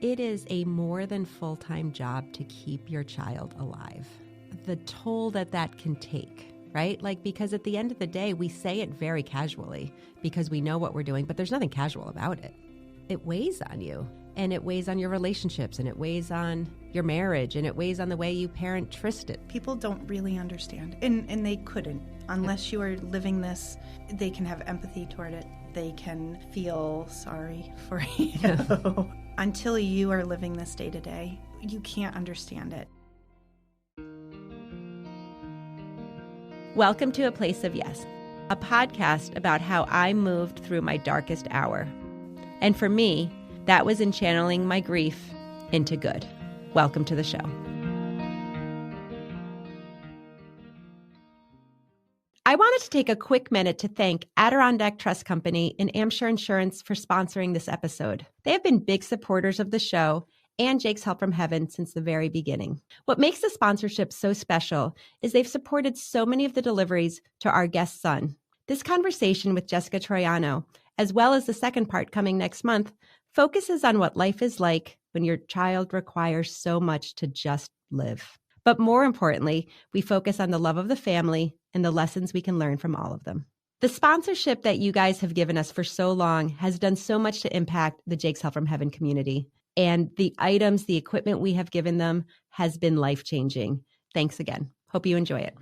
It is a more than full-time job to keep your child alive. The toll that can take, right? Like, because at the end of the day, we say it very casually because we know what we're doing, but there's nothing casual about it. It weighs on you, and it weighs on your relationships, and it weighs on your marriage, and it weighs on the way you parent Tristan. People don't really understand, and they couldn't. Unless you are living this, they can have empathy toward it. They can feel sorry for you. Until you are living this day to day, you can't understand it. Welcome to A Place of Yes, a podcast about how I moved through my darkest hour. And for me, that was in channeling my grief into good. Welcome to the show. I wanted to take a quick minute to thank Adirondack Trust Company and Amshire Insurance for sponsoring this episode. They have been big supporters of the show and Jake's Help from Heaven since the very beginning. What makes the sponsorship so special is they've supported so many of the deliveries to our guest son. This conversation with Jessica Troiano, as well as the second part coming next month, focuses on what life is like when your child requires so much to just live. But more importantly, we focus on the love of the family and the lessons we can learn from all of them. The sponsorship that you guys have given us for so long has done so much to impact the Jake's Help from Heaven community. And the items, the equipment we have given them has been life-changing. Thanks again. Hope you enjoy it.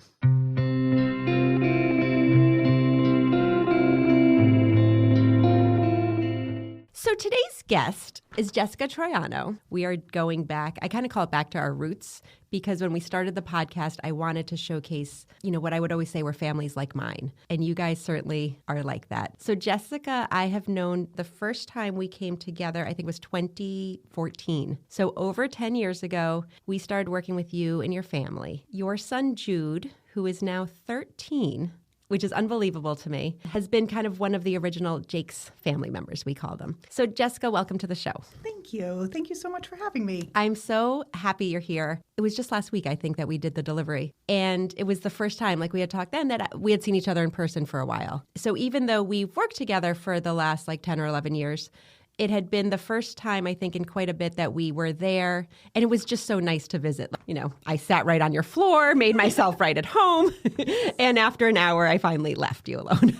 So today's guest is Jessica Troiano. We are going back, I kind of call it back to our roots, because when we started the podcast, I wanted to showcase, what I would always say were families like mine. And you guys certainly are like that. So Jessica, I have known the first time we came together, I think was 2014. So over 10 years ago, we started working with you and your family. Your son, Jude, who is now 13, which is unbelievable to me, has been kind of one of the original Jake's family members, we call them. So Jessica, welcome to the show. Thank you. Thank you so much for having me. I'm so happy you're here. It was just last week, I think, that we did the delivery. And it was the first time, like we had talked then, that we had seen each other in person for a while. So even though we've worked together for the last 10 or 11 years, it had been the first time, I think, in quite a bit that we were there. And it was just so nice to visit. I sat right on your floor, made myself right at home. And after an hour, I finally left you alone.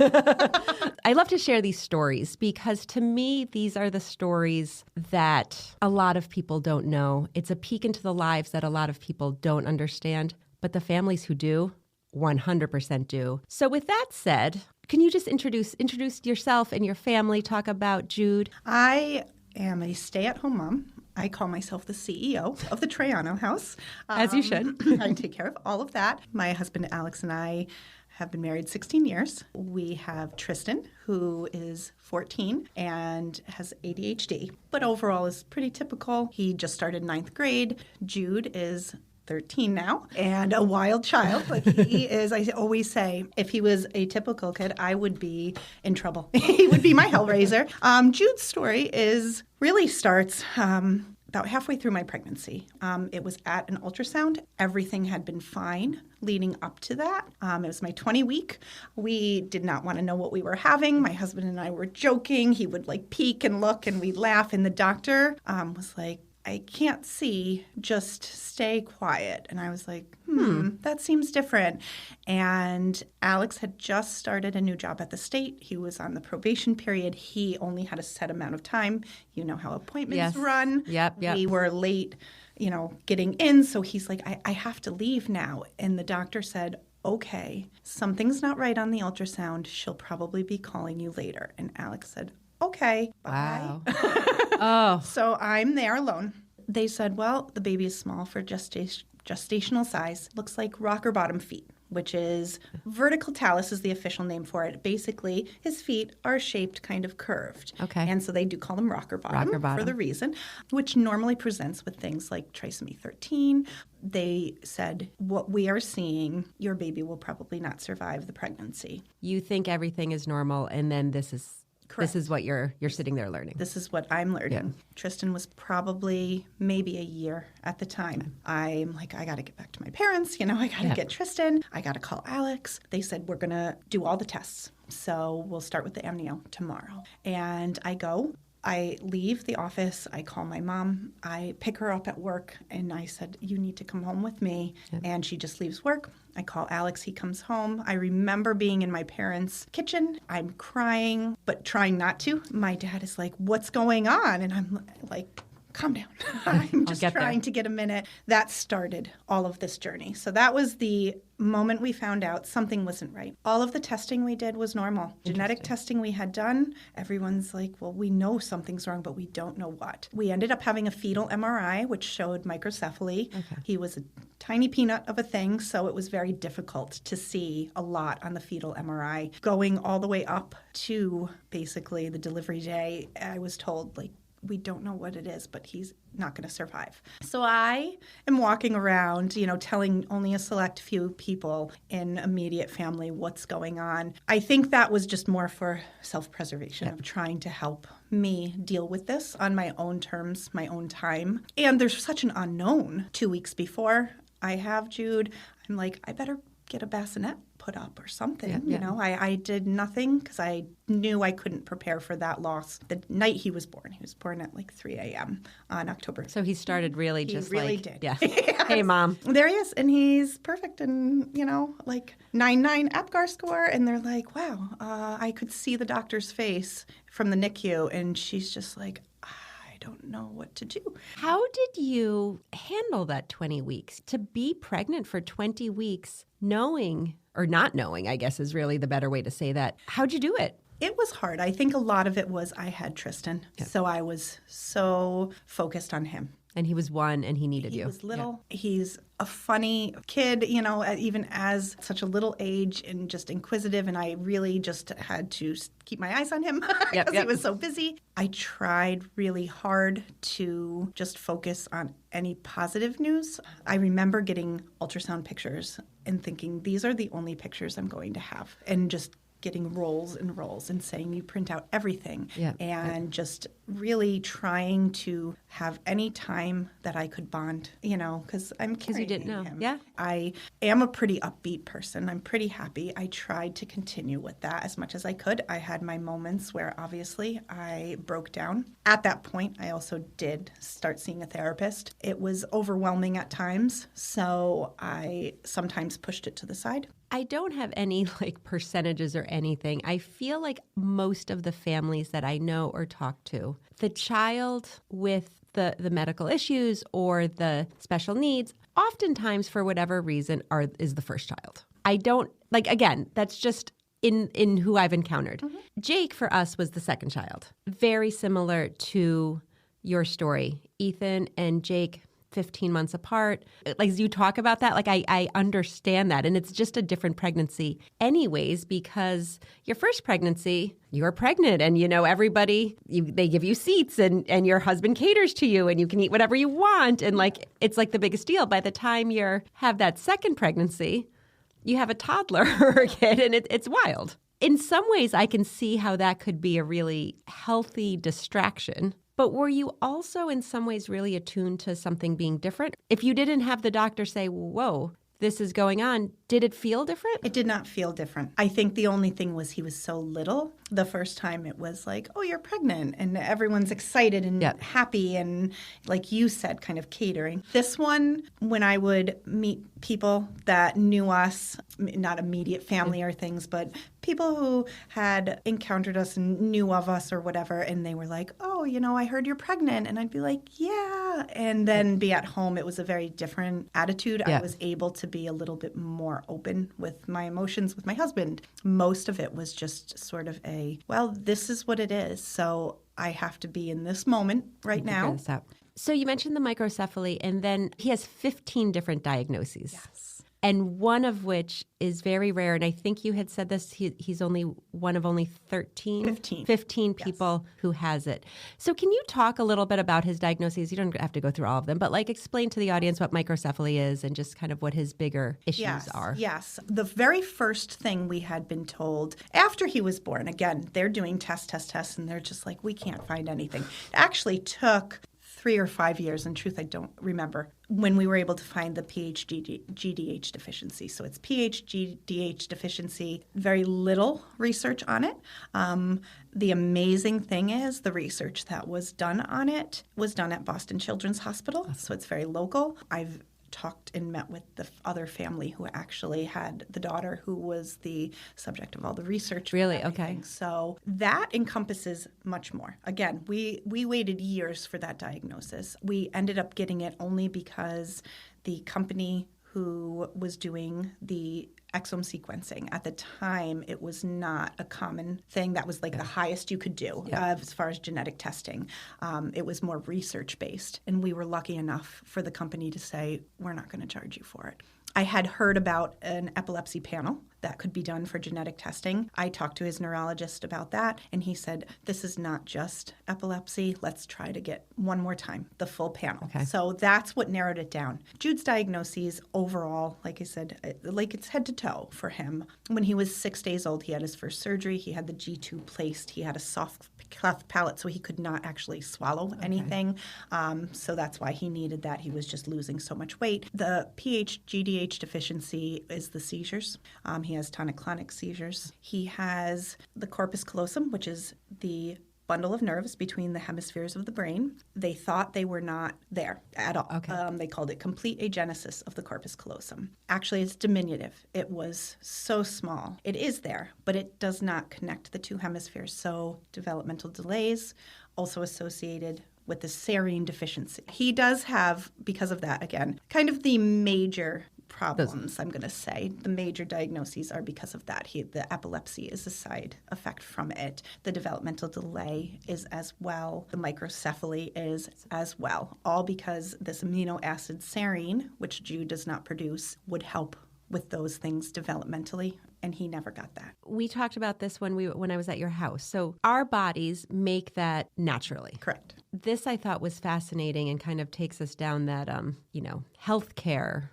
I love to share these stories because to me, these are the stories that a lot of people don't know. It's a peek into the lives that a lot of people don't understand. But the families who do, 100% do. So with that said, can you just introduce yourself and your family, talk about Jude? I am a stay-at-home mom. I call myself the CEO of the Troiano house. As you should. I take care of all of that. My husband, Alex, and I have been married 16 years. We have Tristan, who is 14 and has ADHD, but overall is pretty typical. He just started 9th grade. Jude is 13 now, and a wild child, but he is, I always say, if he was a typical kid, I would be in trouble. He would be my hellraiser. Jude's story really starts about halfway through my pregnancy. It was at an ultrasound. Everything had been fine leading up to that. It was my 20 week. We did not want to know what we were having. My husband and I were joking. He would peek and look, and we'd laugh, and the doctor was like, I can't see, just stay quiet. And I was like, that seems different. And Alex had just started a new job at the state. He was on the probation period. He only had a set amount of time. You know how appointments run. Yep. We were late, getting in. So he's like, I have to leave now. And the doctor said, okay, something's not right on the ultrasound. She'll probably be calling you later. And Alex said, okay, bye. Wow. Oh. So I'm there alone. They said, well, the baby is small for gestational size. Looks like rocker bottom feet, which is vertical talus is the official name for it. Basically, his feet are shaped kind of curved. Okay. And so they do call them rocker bottom for the reason, which normally presents with things like trisomy 13. They said, what we are seeing, your baby will probably not survive the pregnancy. You think everything is normal, and then this is Correct. This is what you're sitting there learning. This is what I'm learning. Yeah. Tristan was probably maybe a year at the time. I'm like, I got to get back to my parents. I got to get Tristan. I got to call Alex. They said, we're going to do all the tests. So we'll start with the amnio tomorrow. And I go. I leave the office, I call my mom, I pick her up at work, and I said, you need to come home with me. Yep. And she just leaves work. I call Alex, he comes home. I remember being in my parents' kitchen. I'm crying, but trying not to. My dad is like, what's going on? And I'm like, calm down. I'm just trying to get a minute. That started all of this journey. So that was the moment we found out something wasn't right. All of the testing we did was normal. Genetic testing we had done, everyone's like, well, we know something's wrong, but we don't know what. We ended up having a fetal MRI, which showed microcephaly. Okay. He was a tiny peanut of a thing, so it was very difficult to see a lot on the fetal MRI. Going all the way up to basically the delivery day, I was told, like, we don't know what it is, but he's not going to survive. So I am walking around, telling only a select few people in immediate family what's going on. I think that was just more for self-preservation, of trying to help me deal with this on my own terms, my own time. And there's such an unknown. 2 weeks before I have Jude, I'm like, I better get a bassinet put up or something. I did nothing because I knew I couldn't prepare for that loss. The night he was born at like 3 a.m. on October. So he started really he just really like, did. Yes. Yes. Hey, Mom. There he is, and he's perfect, and like 9.9 APGAR score, and they're like, wow, I could see the doctor's face from the NICU, and she's just like, I don't know what to do. How did you handle that 20 weeks? To be pregnant for 20 weeks, knowing or not knowing, I guess is really the better way to say that. How'd you do it? It was hard. I think a lot of it was I had Tristan, so I was so focused on him. And he was one, and he needed you. He was little. Yeah. He's a funny kid, even as such a little age, and just inquisitive. And I really just had to keep my eyes on him because he was so busy. I tried really hard to just focus on any positive news. I remember getting ultrasound pictures and thinking, these are the only pictures I'm going to have. And just getting rolls and rolls and saying you print out everything and just really trying to have any time that I could bond, because I'm carrying you didn't know. him. Yeah. I am a pretty upbeat person. I'm pretty happy. I tried to continue with that as much as I could. I had my moments where obviously I broke down. At that point, I also did start seeing a therapist. It was overwhelming at times, so I sometimes pushed it to the side. I don't have any percentages or anything. I feel like most of the families that I know or talk to, the child with the medical issues or the special needs, oftentimes for whatever reason is the first child. I don't, again, that's just in who I've encountered. Mm-hmm. Jake for us was the second child. Very similar to your story. Ethan and Jake, 15 months apart. As you talk about that, I understand that. And it's just a different pregnancy anyways, because your first pregnancy, you're pregnant and, everybody, they give you seats and your husband caters to you and you can eat whatever you want. And it's the biggest deal. By the time you have that second pregnancy, you have a toddler or a kid and it's wild. In some ways, I can see how that could be a really healthy distraction. But were you also in some ways really attuned to something being different? If you didn't have the doctor say, whoa, this is going on, did it feel different? It did not feel different. I think the only thing was he was so little. The first time it was like, oh, you're pregnant, and everyone's excited and happy and, like you said, kind of catering. This one, when I would meet people that knew us, not immediate family or things, but people who had encountered us and knew of us or whatever, and they were like, oh, I heard you're pregnant. And I'd be like, yeah. And then be at home, it was a very different attitude. Yeah. I was able to be a little bit more open with my emotions with my husband. Most of it was just sort of well, this is what it is. So I have to be in this moment right now. So you mentioned the microcephaly, and then he has 15 different diagnoses. Yes. And one of which is very rare. And I think you had said this, he's only one of only 15 people who has it. So can you talk a little bit about his diagnoses? You don't have to go through all of them, but explain to the audience what microcephaly is and just kind of what his bigger issues are. Yes. The very first thing we had been told after he was born, again, they're doing tests, and they're just like, we can't find anything. It actually took 3 or 5 years, in truth, I don't remember, when we were able to find the PHGDH deficiency. So it's PHGDH deficiency, very little research on it. The amazing thing is the research that was done on it was done at Boston Children's Hospital, so it's very local. I've talked and met with the other family who actually had the daughter who was the subject of all the research. Really? Okay. So that encompasses much more. Again, we waited years for that diagnosis. We ended up getting it only because the company who was doing the exome sequencing. At the time, it was not a common thing. That was like the highest you could do as far as genetic testing. It was more research-based, and we were lucky enough for the company to say, we're not going to charge you for it. I had heard about an epilepsy panel that could be done for genetic testing. I talked to his neurologist about that, and he said, this is not just epilepsy. Let's try to get one more time, the full panel. Okay. So that's what narrowed it down. Jude's diagnoses overall, like I said, like it's head to toe for him. When he was 6 days old, he had his first surgery. He had the G2 placed. He had a soft cleft palate, so he could not actually swallow anything. So that's why he needed that. He was just losing so much weight. The PHGDH deficiency is the seizures. He has tonic-clonic seizures. He has the corpus callosum, which is the bundle of nerves between the hemispheres of the brain. They thought they were not there at all. Okay. They called it complete agenesis of the corpus callosum. Actually, it's diminutive. It was so small. It is there, but it does not connect the two hemispheres. So developmental delays also associated with the serine deficiency. He does have, because of that, again, kind of the major problems, I'm going to say. The major diagnoses are because of that. The epilepsy is a side effect from it. The developmental delay is as well. The microcephaly is as well. All because this amino acid serine, which Jude does not produce, would help with those things developmentally, and he never got that. We talked about this when I was at your house. So our bodies make that naturally. Correct. This I thought was fascinating and kind of takes us down that, healthcare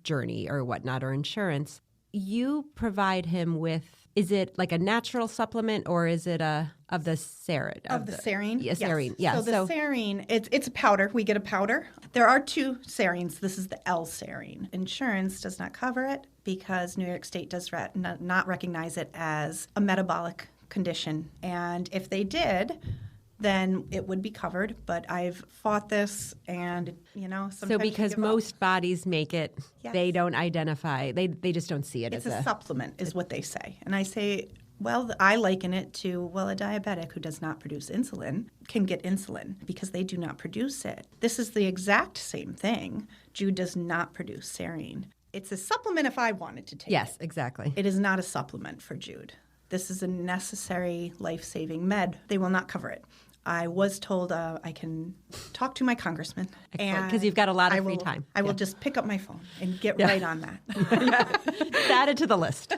journey or whatnot, or insurance. You provide him with, is it like a natural supplement or is it of the serine? Of the serine? Yeah, serine. Yeah. So the serine, it's a powder. We get a powder. There are 2 serines. This is the L-serine. Insurance does not cover it because New York State does not recognize it as a metabolic condition. And if they did, then it would be covered. But I've fought this, and, sometimes So because most bodies make it, Yes. they don't identify, they just don't see it It's as a supplement is what they say. And I say, well, I liken it to, a diabetic who does not produce insulin can get insulin because they do not produce it. This is the exact same thing. Jude does not produce serine. It's a supplement if I wanted to take it. Yes, exactly. It is not a supplement for Jude. This is a necessary life-saving med. They will not cover it. I was told I can talk to my congressman. Because you've got a lot of free time. I will just pick up my phone and get right on that. It's added to the list.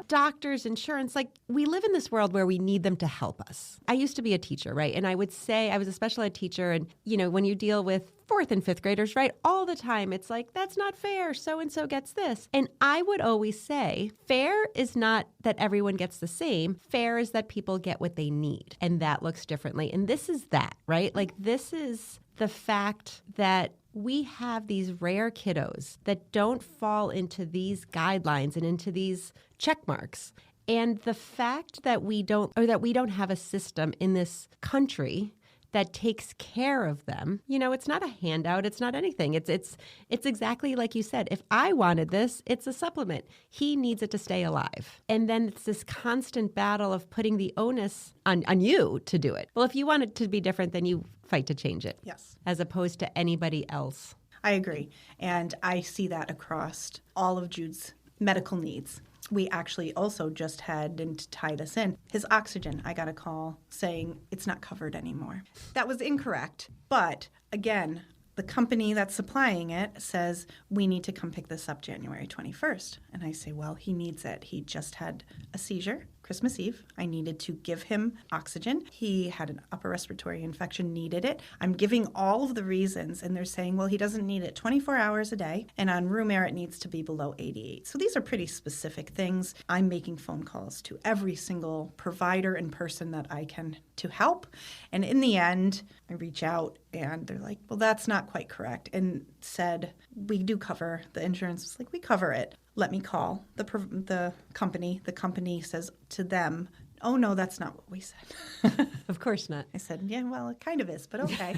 Doctors, insurance, we live in this world where we need them to help us. I used to be a teacher, right? And I would say I was a special ed teacher. And, when you deal with 4th and 5th graders, right, all the time, it's like, that's not fair. So-and-so gets this. And I would always say, fair is not that everyone gets the same. Fair is that people get what they need. And that looks differently. And this is that, right? This is the fact that we have these rare kiddos that don't fall into these guidelines and into these check marks. And the fact that we don't have a system in this country that takes care of them, it's not a handout. It's not anything. It's exactly like you said. If I wanted this, it's a supplement. He needs it to stay alive. And then it's this constant battle of putting the onus on you to do it. Well, if you want it to be different, then you fight to change it. Yes. As opposed to anybody else. I agree. And I see that across all of Jude's medical needs. We actually also just had, and to tie this in, his oxygen. I got a call saying it's not covered anymore. That was incorrect. But again, the company that's supplying it says, we need to come pick this up January 21st. And I say, well, he needs it. He just had a seizure, Christmas Eve. I needed to give him oxygen. He had an upper respiratory infection, needed it. I'm giving all of the reasons, and they're saying, well, he doesn't need it 24 hours a day, and on room air, it needs to be below 88. So these are pretty specific things. I'm making phone calls to every single provider and person that I can to help. And in the end, I reach out, and they're like, well, that's not quite correct, and said, we do cover, the insurance was like, we cover it. Let me call the company. The company says to them, oh, no, that's not what we said. Of course not. I said, yeah, well, it kind of is, but okay.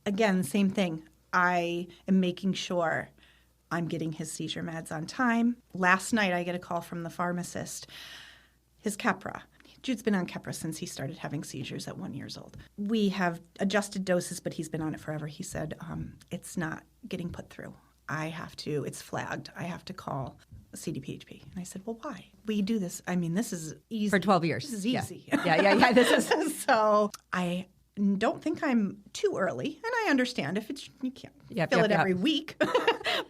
Again, same thing. I am making sure I'm getting his seizure meds on time. Last night, I get a call from the pharmacist. His Keppra. Jude's been on Keppra since he started having seizures at 1 year old. We have adjusted doses, but he's been on it forever. He said, it's not getting put through. It's flagged. I have to call CDPHP. And I said, well, why? We do this. I mean, this is easy. For 12 years. This is easy. Yeah. This is. So I don't think I'm too early. And I understand if it's, you can't fill it every week.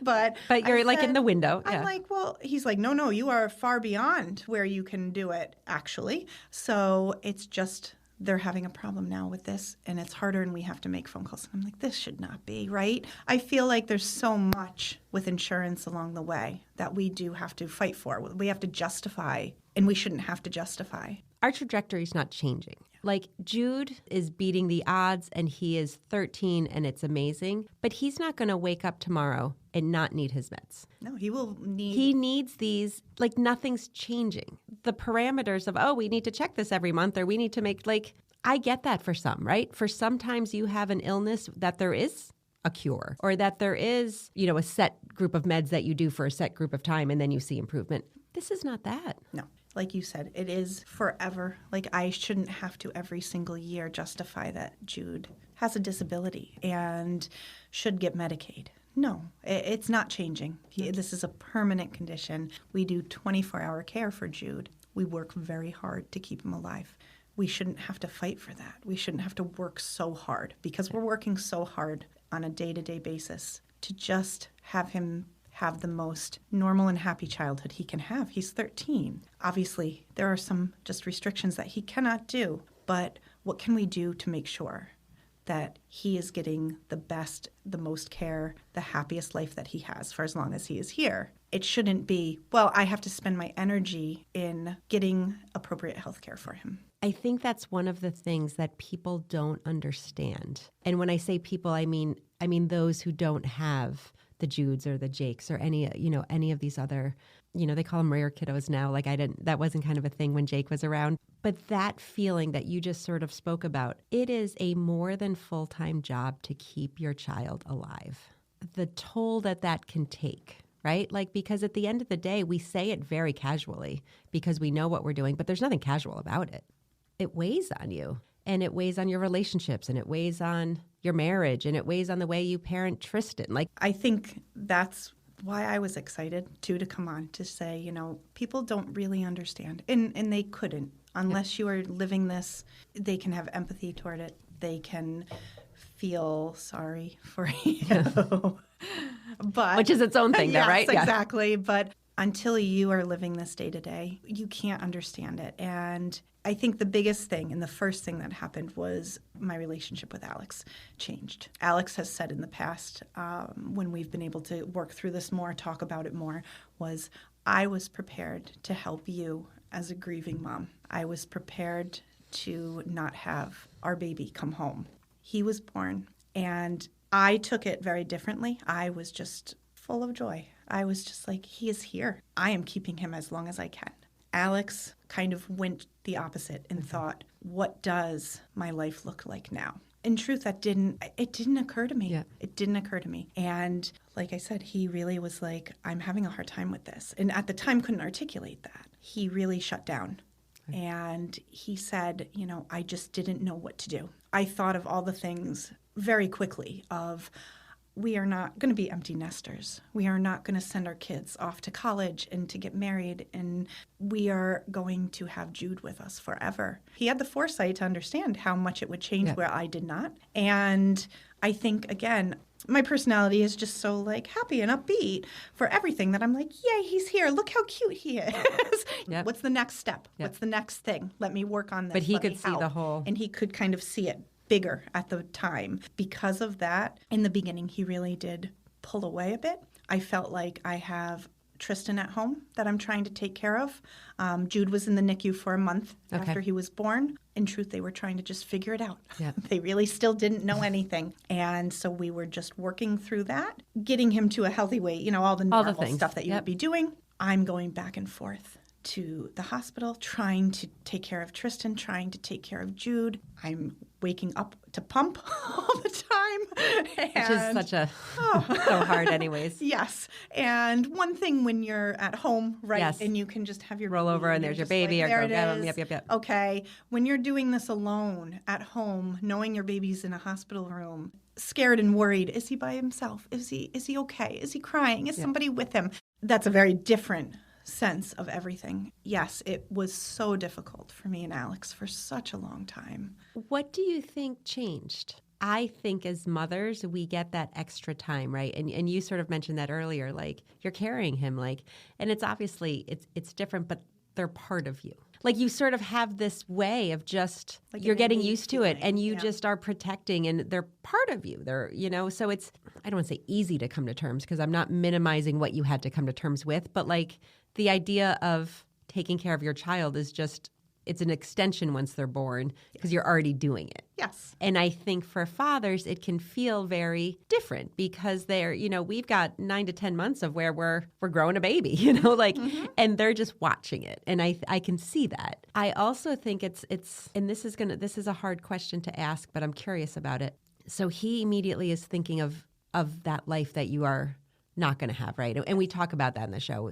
But you're like in the window. I'm like, well, he's like, no, you are far beyond where you can do it, actually. So it's just, they're having a problem now with this, and it's harder, and we have to make phone calls. And I'm like, this should not be, right? I feel like there's so much with insurance along the way that we do have to fight for. We have to justify, and we shouldn't have to justify. Our trajectory is not changing. Like, Jude is beating the odds, and he is 13, and it's amazing. But he's not going to wake up tomorrow and not need his meds. No, he will need... He needs these, like, nothing's changing. The parameters of, we need to check this every month, or we need to make, like, I get that for some, right? For sometimes you have an illness that there is a cure, or that there is, a set group of meds that you do for a set group of time, and then you see improvement. This is not that. No. Like you said, it is forever. Like, I shouldn't have to every single year justify that Jude has a disability and should get Medicaid. No, it's not changing. This is a permanent condition. We do 24-hour care for Jude. We work very hard to keep him alive. We shouldn't have to fight for that. We shouldn't have to work so hard, because we're working so hard on a day-to-day basis to just have him have the most normal and happy childhood he can have. He's 13. Obviously, there are some just restrictions that he cannot do, but what can we do to make sure that he is getting the best, the most care, the happiest life that he has for as long as he is here? It shouldn't be, well, I have to spend my energy in getting appropriate health care for him. I think that's one of the things that people don't understand. And when I say people, I mean those who don't have the Judes or the Jakes or any of these other, they call them rare kiddos now. Like, that wasn't kind of a thing when Jake was around. But that feeling that you just sort of spoke about, it is a more than full-time job to keep your child alive. The toll that can take, right? Like, because at the end of the day, we say it very casually because we know what we're doing, but there's nothing casual about it. It weighs on you, and it weighs on your relationships, and it weighs on your marriage, and it weighs on the way you parent Tristan. Like, I think that's why I was excited, too, to come on to say, people don't really understand. And they couldn't. Unless you are living this, they can have empathy toward it. They can feel sorry for you. But which is its own thing, though, right? Yes, exactly. But until you are living this day to day, you can't understand it. And I think the biggest thing and the first thing that happened was my relationship with Alex changed. Alex has said in the past, when we've been able to work through this more, talk about it more, was I was prepared to help you as a grieving mom. I was prepared to not have our baby come home. He was born, and I took it very differently. I was just full of joy. I was just like, he is here. I am keeping him as long as I can. Alex kind of went the opposite and thought, what does my life look like now? In truth, it didn't occur to me. Yeah. It didn't occur to me. And like I said, he really was like, I'm having a hard time with this. And at the time, couldn't articulate that. He really shut down. Right. And he said, I just didn't know what to do. I thought of all the things very quickly of, we are not going to be empty nesters. We are not going to send our kids off to college and to get married, and we are going to have Jude with us forever. He had the foresight to understand how much it would change where I did not. And I think, again, My personality is just so like happy and upbeat for everything that I'm like, yay, he's here. Look how cute he is. Yep. What's the next step? Yep. What's the next thing? Let me work on this. But he Let me could see help. the whole. And he could kind of see it bigger at the time. Because of that, in the beginning, he really did pull away a bit. I felt like I have Tristan at home that I'm trying to take care of. Jude was in the NICU for a month after he was born. In truth, they were trying to just figure it out. Yeah. They really still didn't know anything. And so we were just working through that, getting him to a healthy weight, all the normal stuff that you would be doing. I'm going back and forth to the hospital, trying to take care of Tristan, trying to take care of Jude. I'm waking up to pump all the time. Which is such a, so hard anyways. Yes. And one thing when you're at home, right, Yes. and you can just have your roll baby over and there's your baby, like, or there go it get him. is. Yep. Okay. When you're doing this alone at home, knowing your baby's in a hospital room, scared and worried, is he by himself? Is he okay? Is he crying? Is somebody with him? That's a very different sense of everything. Yes, it was so difficult for me and Alex for such a long time. What do you think changed? I think as mothers, we get that extra time, right? And you sort of mentioned that earlier, like you're carrying him, like, and it's obviously, it's different, but they're part of you. Like you sort of have this way of just, like you're getting used to it and you just are protecting and they're part of you. They're, so it's, I don't want to say easy to come to terms because I'm not minimizing what you had to come to terms with, but like the idea of taking care of your child is just, it's an extension once they're born because you're already doing it. Yes. And I think for fathers, it can feel very different because they're, we've got 9 to 10 months of where we're growing a baby, and they're just watching it. And I can see that. I also think it's, and this is a hard question to ask, but I'm curious about it. So he immediately is thinking of that life that you are not going to have, right? And we talk about that in the show.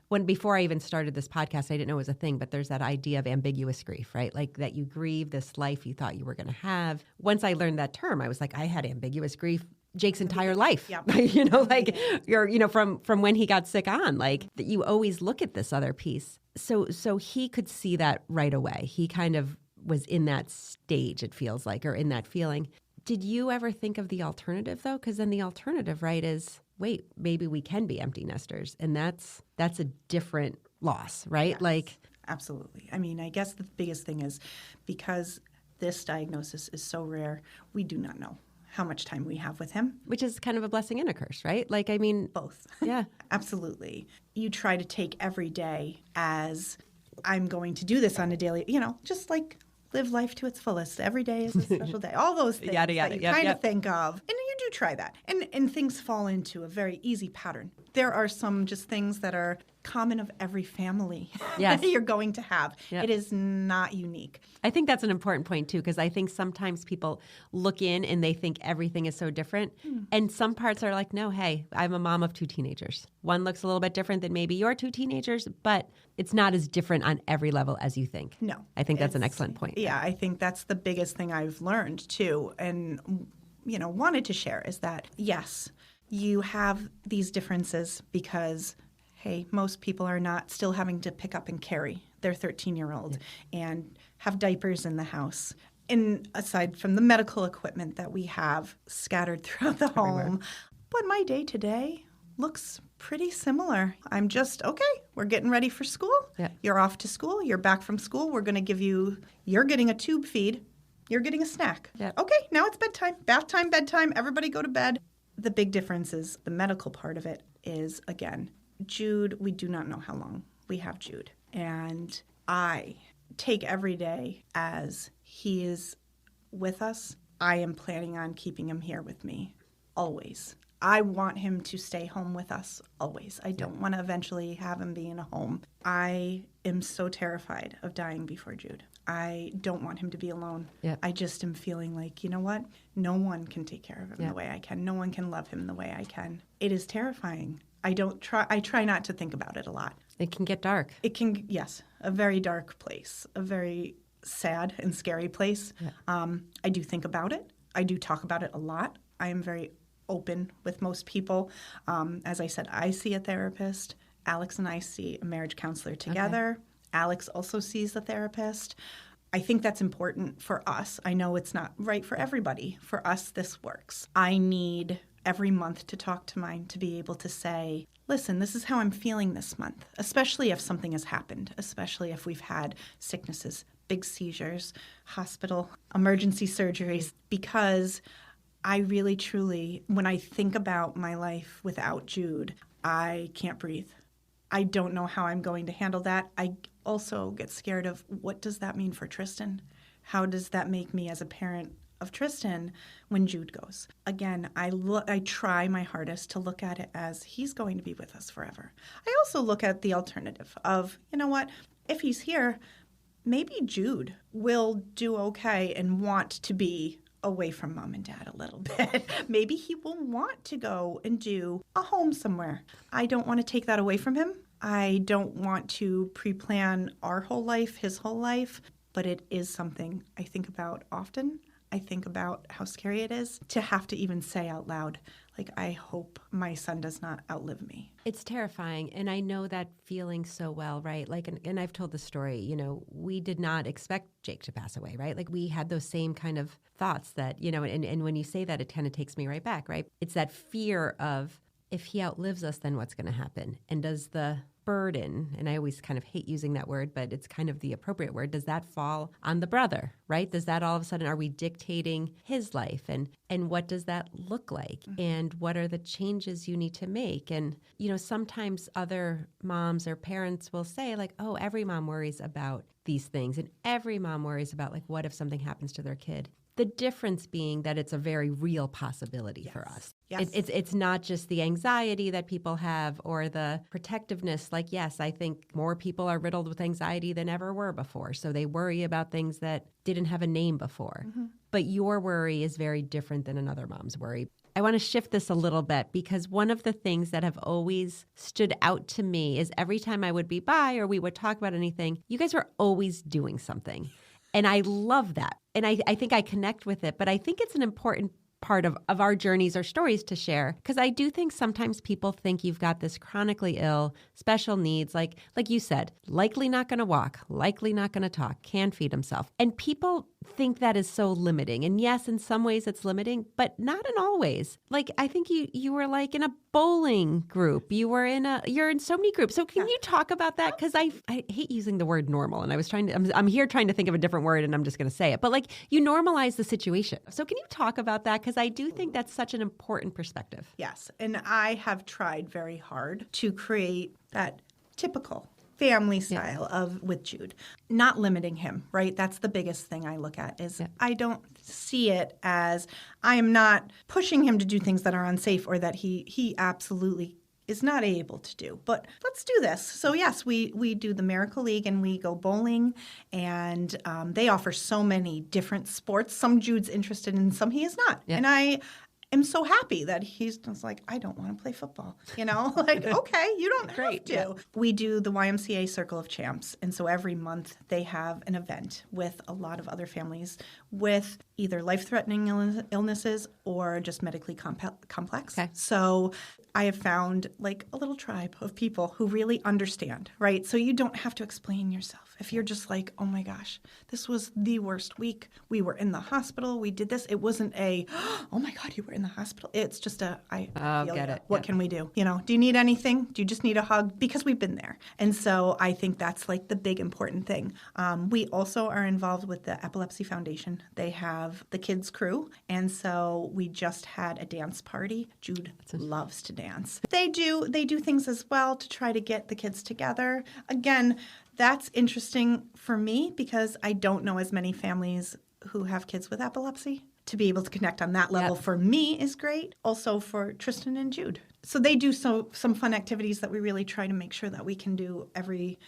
When before I even started this podcast, I didn't know it was a thing, but there's that idea of ambiguous grief, right? Like that you grieve this life you thought you were going to have. Once I learned that term, I was like, I had ambiguous grief Jake's entire life. Yep. Like you're from when he got sick on, like that you always look at this other piece. So he could see that right away. He kind of was in that stage, it feels like, or in that feeling. Did you ever think of the alternative though? Because then the alternative, right, is wait, maybe we can be empty nesters. And that's a different loss, right? Yes, like absolutely. I mean, I guess the biggest thing is because this diagnosis is so rare, we do not know how much time we have with him. Which is kind of a blessing and a curse, right? Like, I mean, both. Yeah. Absolutely. You try to take every day as I'm going to do this on a daily, just like live life to its fullest. Every day is a special day. All those things that you kind of think of. And you do try that. And things fall into a very easy pattern. There are some just things that are common of every family that you're going to have. Yep. It is not unique. I think that's an important point, too, because I think sometimes people look in and they think everything is so different. And some parts are like, no, hey, I'm a mom of 2 teenagers. One looks a little bit different than maybe your 2 teenagers, but it's not as different on every level as you think. No. I think that's an excellent point. Yeah, I think that's the biggest thing I've learned, too, and, wanted to share is that, yes, you have these differences because hey, most people are not still having to pick up and carry their 13-year-old and have diapers in the house. And aside from the medical equipment that we have scattered throughout the home, but my day-to-day looks pretty similar. I'm just, okay, we're getting ready for school. Yeah. You're off to school. You're back from school. We're going to give you're getting a tube feed. You're getting a snack. Yeah. Okay, now it's bedtime. Bath time, bedtime. Everybody go to bed. The big difference is the medical part of it is, again, Jude, we do not know how long we have Jude. And I take every day as he is with us. I am planning on keeping him here with me always. I want him to stay home with us always. I don't want to eventually have him be in a home. I am so terrified of dying before Jude. I don't want him to be alone. Yeah. I just am feeling like, you know what? No one can take care of him the way I can. No one can love him the way I can. It is terrifying. I try not to think about it a lot. It can get dark. It can, yes, a very dark place, a very sad and scary place. Yeah. I do think about it. I do talk about it a lot. I am very open with most people. As I said, I see a therapist. Alex and I see a marriage counselor together. Okay. Alex also sees a therapist. I think that's important for us. I know it's not right for everybody. For us, this works. I need every month to talk to mine, to be able to say, listen, this is how I'm feeling this month, especially if something has happened, especially if we've had sicknesses, big seizures, hospital, emergency surgeries, because I really, truly, when I think about my life without Jude, I can't breathe. I don't know how I'm going to handle that. I also get scared of, what does that mean for Tristan? How does that make me as a parent of Tristan when Jude goes? Again, I try my hardest to look at it as he's going to be with us forever. I also look at the alternative of, you know what, if he's here, maybe Jude will do okay and want to be away from mom and dad a little bit. Maybe he will want to go and do a home somewhere. I don't want to take that away from him. I don't want to pre-plan our whole life, his whole life, but it is something I think about often. I think about how scary it is to have to even say out loud, like, I hope my son does not outlive me. It's terrifying, and I know that feeling so well, right? Like, and I've told the story, you know, we did not expect Jake to pass away, right? Like, we had those same kind of thoughts that, you know, and when you say that, it kind of takes me right back, right? It's that fear of, if he outlives us, then what's going to happen? And does the burden, and I always kind of hate using that word, but it's kind of the appropriate word, does that fall on the brother, right? Does that all of a sudden, are we dictating his life? And what does that look like? Mm-hmm. And what are the changes you need to make? And, you know, sometimes other moms or parents will say, like, oh, every mom worries about these things. And every mom worries about, like, what if something happens to their kid? The difference being that it's a very real possibility for us. Yes. It's not just the anxiety that people have or the protectiveness. Like, yes, I think more people are riddled with anxiety than ever were before. So they worry about things that didn't have a name before. Mm-hmm. But your worry is very different than another mom's worry. I want to shift this a little bit, because one of the things that have always stood out to me is every time I would be by or we would talk about anything, you guys are always doing something. And I love that. And I think I connect with it. But I think it's an important part of our journeys or stories to share, because I do think sometimes people think you've got this chronically ill, special needs, like you said, likely not going to walk, likely not going to talk, can't feed himself. And people think that is so limiting. And yes, in some ways it's limiting, but not in all ways. Like, I think you were like in a bowling group. You're in so many groups. So can you talk about that? Because I hate using the word normal, and I'm here trying to think of a different word, and I'm just going to say it. But like, you normalize the situation. So can you talk about that? Because I do think that's such an important perspective. Yes, and I have tried very hard to create that typical family style with Jude, not limiting him, right? That's the biggest thing I look at is I don't see it as I am not pushing him to do things that are unsafe or that he absolutely is not able to do. But let's do this. So yes, we do the Miracle League and we go bowling, and they offer so many different sports. Some Jude's interested in, some he is not. Yep. And I am so happy that he's just like, I don't want to play football. You know, like, okay, you don't have to. Yeah. We do the YMCA Circle of Champs. And so every month they have an event with a lot of other families with either life-threatening illnesses or just medically complex. Okay. So I have found like a little tribe of people who really understand, right? So you don't have to explain yourself. If you're just like, oh my gosh, this was the worst week. We were in the hospital. We did this. It wasn't oh my God, you were in the hospital. It's just I feel get it. What can we do? You know, do you need anything? Do you just need a hug? Because we've been there. And so I think that's like the big important thing. We also are involved with the Epilepsy Foundation. They have the kids crew. And so we just had a dance party. Jude loves to dance. They do things as well to try to get the kids together. Again, that's interesting for me because I don't know as many families who have kids with epilepsy. To be able to connect on that level for me is great. Also for Tristan and Jude. So they do some fun activities that we really try to make sure that we can do every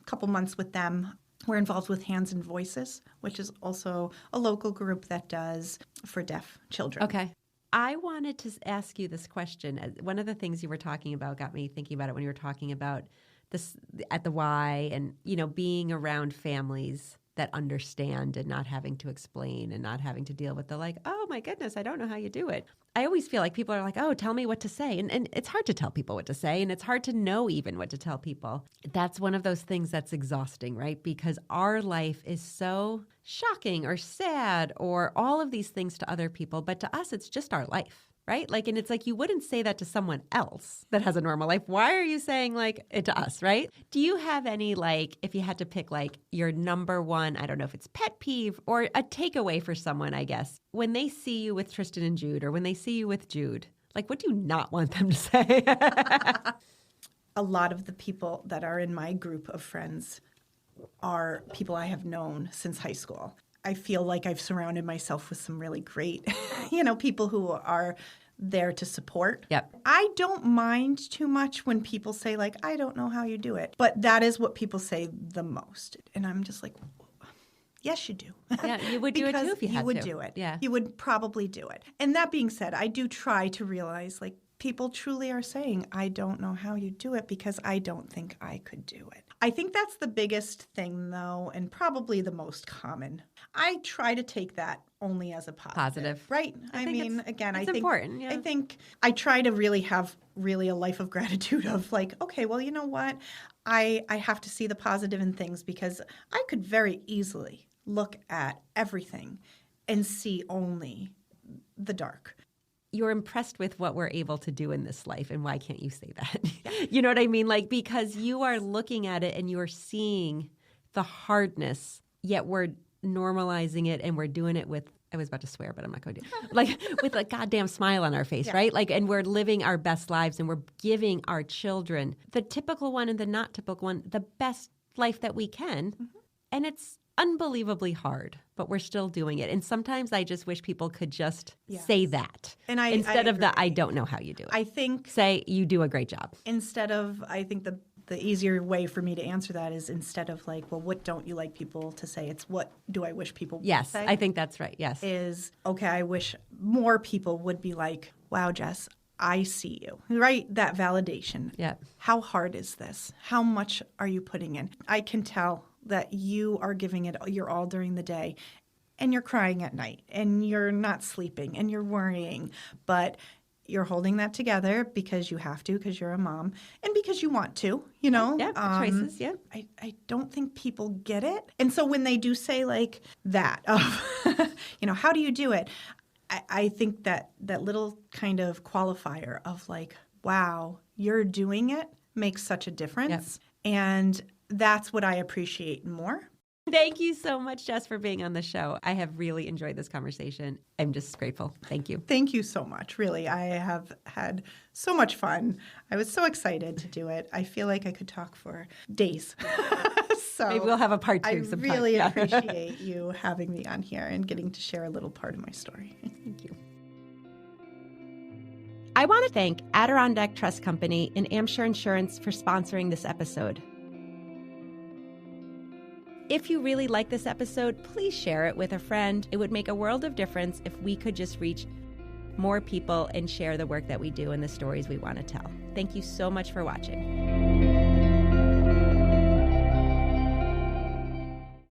couple months with them. We're involved with Hands and Voices, which is also a local group that does for deaf children. Okay. I wanted to ask you this question. One of the things you were talking about got me thinking about it when you were talking about this at the Y and, you know, being around families that understand and not having to explain and not having to deal with the like, oh my goodness, I don't know how you do it. I always feel like people are like, oh, tell me what to say. And it's hard to tell people what to say. And it's hard to know even what to tell people. That's one of those things that's exhausting, right? Because our life is so shocking or sad or all of these things to other people. But to us, it's just our life. right? Like, and it's like, you wouldn't say that to someone else that has a normal life. Why are you saying like it to us, right? Do you have any, like, if you had to pick like your number one, I don't know if it's pet peeve or a takeaway for someone, I guess, when they see you with Tristan and Jude, or when they see you with Jude, like, what do you not want them to say? A lot of the people that are in my group of friends are people I have known since high school. I feel like I've surrounded myself with some really great, people who are there to support. Yep. I don't mind too much when people say, like, I don't know how you do it. But that is what people say the most. And I'm just like, yes, you do. Yeah, you would do it too if you had to. You would do it. Yeah. You would probably do it. And that being said, I do try to realize, like, people truly are saying, I don't know how you do it because I don't think I could do it. I think that's the biggest thing, though, and probably the most common. I try to take that only as a positive. Right? I mean, again, I think important. Yeah. I think I try to really have a life of gratitude of like, okay, well, you know what? I have to see the positive in things because I could very easily look at everything and see only the dark. You're impressed with what we're able to do in this life, and why can't you say that? You know what I mean? Like, because you are looking at it and you are seeing the hardness, yet we're normalizing it and we're doing it with, I was about to swear, but I'm not going to do it. Like, with a goddamn smile on our face, right? Like, and we're living our best lives and we're giving our children, the typical one and the not typical one, the best life that we can. Mm-hmm. And it's unbelievably hard, but we're still doing it. And sometimes I just wish people could just say that instead of I don't know how you do it. I think say you do a great job. Instead of, I think the easier way for me to answer that is instead of like, well, what don't you like people to say? It's what do I wish people would say? Yes, I think that's right. Yes. Is, okay, I wish more people would be like, wow, Jess, I see you, right? That validation. Yeah. How hard is this? How much are you putting in? I can tell that you are giving it your all during the day and you're crying at night and you're not sleeping and you're worrying, but you're holding that together because you have to, because you're a mom and because you want to, Yeah, choices, yeah. I don't think people get it. And so when they do say like that, of, how do you do it? I think that little kind of qualifier of like, wow, you're doing it makes such a difference. Yep. And that's what I appreciate more. Thank you so much, Jess, for being on the show. I have really enjoyed this conversation. I'm just grateful. Thank you. Thank you so much. Really, I have had so much fun. I was so excited to do it. I feel like I could talk for days. So maybe we'll have a part two sometime. I really appreciate you having me on here and getting to share a little part of my story. Thank you. I want to thank Adirondack Trust Company and Amshire Insurance for sponsoring this episode. If you really like this episode, please share it with a friend. It would make a world of difference if we could just reach more people and share the work that we do and the stories we want to tell. Thank you so much for watching.